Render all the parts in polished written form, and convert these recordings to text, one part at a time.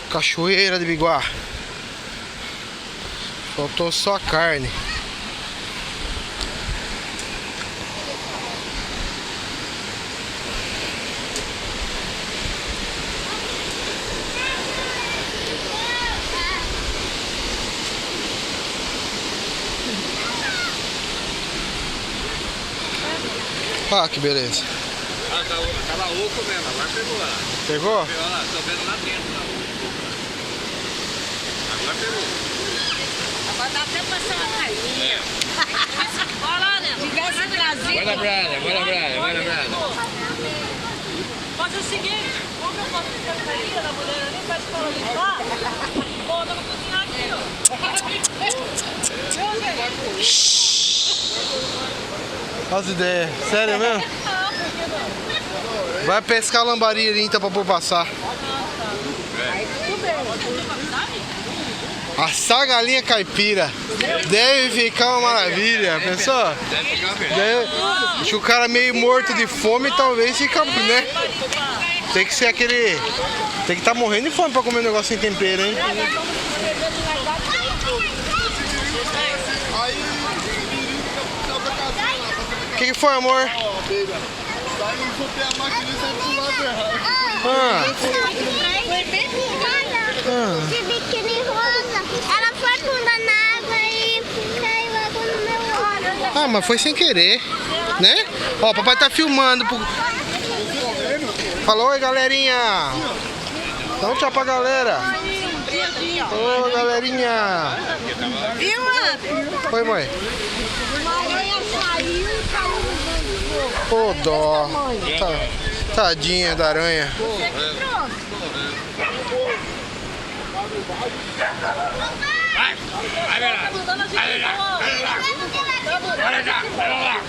Cachoeira de Biguá. Faltou só a carne. Ah, que beleza. Ah, tava oco mesmo, agora pegou lá. Pegou? Pegou lá, tô vendo lá dentro. Agora pegou. Agora dá até passar uma carninha. Olha lá, né? Tivesse trazido. Vai na brada, vai na brada, vai na brada. Faz o seguinte, como eu posso ficar na carinha da mulher nem faz para limpar, bota pra cozinhar aqui, ó. Viu, gente? Olha as ideias. Sério mesmo? Vai pescar lambari ali então pra pôr passar. Assar galinha caipira. Deve ficar uma maravilha, pensou? Acho que o cara meio morto de fome, talvez fica, né? Tem que ser aquele... Tem que estar morrendo de fome pra comer um negócio sem tempero, hein? O que foi, amor? Foi bem burrada. De biquíni rosa. Ela foi afundando na água e caiu água no meu olho. Ah, mas foi sem querer, né? Ó, papai tá filmando. Falou, oi, galerinha. Dá um tchau pra galera. Oi, galerinha. Viu, Ana? Oi, mãe. Uma aranha saiu e caiu no banho. Ô, dó. Tadinha da aranha. Vai, vai lá. Vai lá.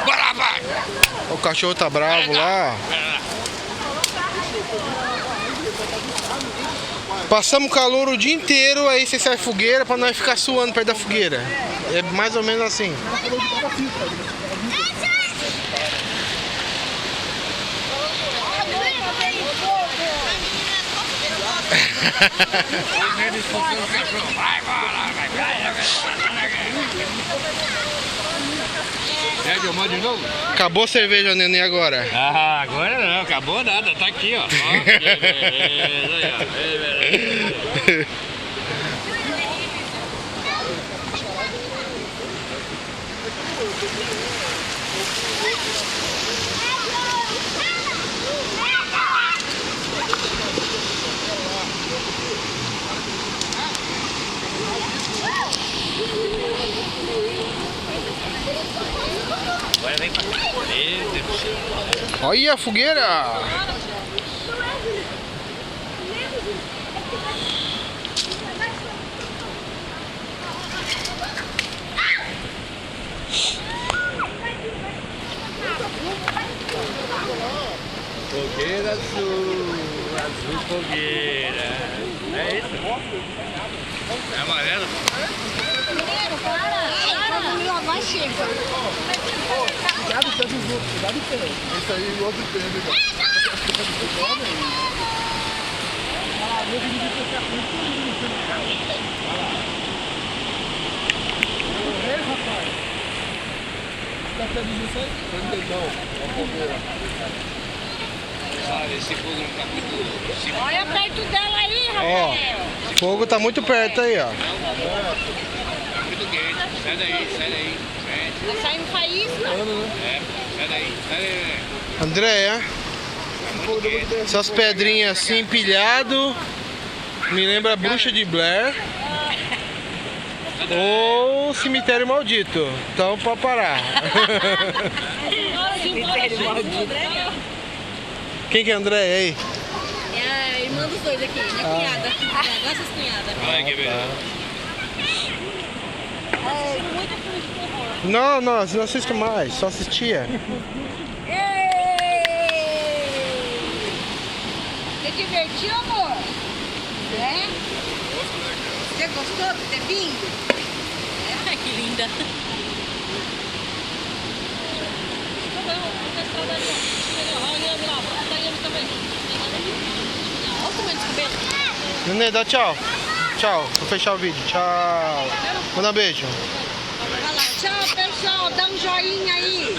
Bora, vai. O cachorro tá bravo lá. Passamos calor o dia inteiro, aí você sai fogueira pra nós ficar suando perto da fogueira. É mais ou menos assim. Pede o de novo? Acabou a cerveja, neném, agora? Ah, agora não, acabou nada, tá aqui, ó. Ó, que beleza, aí, ó. Beleza. Agora vem pra cá. Meu Deus do céu. Olha a fogueira! Fogueira azul, azul fogueira. É isso? É amarelo? Quando minha avó chega. Cuidado com os outros, cuidado com ele. Esse aí o outro tem, Esse fogo não tá muito... Olha perto dela aí, Ó, Rafael. o fogo tá muito perto aí, ó. Tá muito quente. Sai daí, sai daí. Tá saindo faísca. É, sai daí. Andréia, essas pedrinhas assim empilhado me lembra a Bruxa de Blair ou Cemitério Maldito. Então pode parar. Cemitério maldito. Quem que é a Andréia aí? É a irmã dos dois aqui, minha cunhada. Nossas cunhadas. Ai, que beleza. Muito filme de terror. Não, não assisto mais, só assistia. Você divertiu, amor? É? Você gostou de ter vindo? Ai, que linda. Olha o comentário. Nenê, dá tchau. Tchau. Vou fechar o vídeo. Tchau. Manda um beijo. Vai lá, tchau pessoal, dá um joinha aí.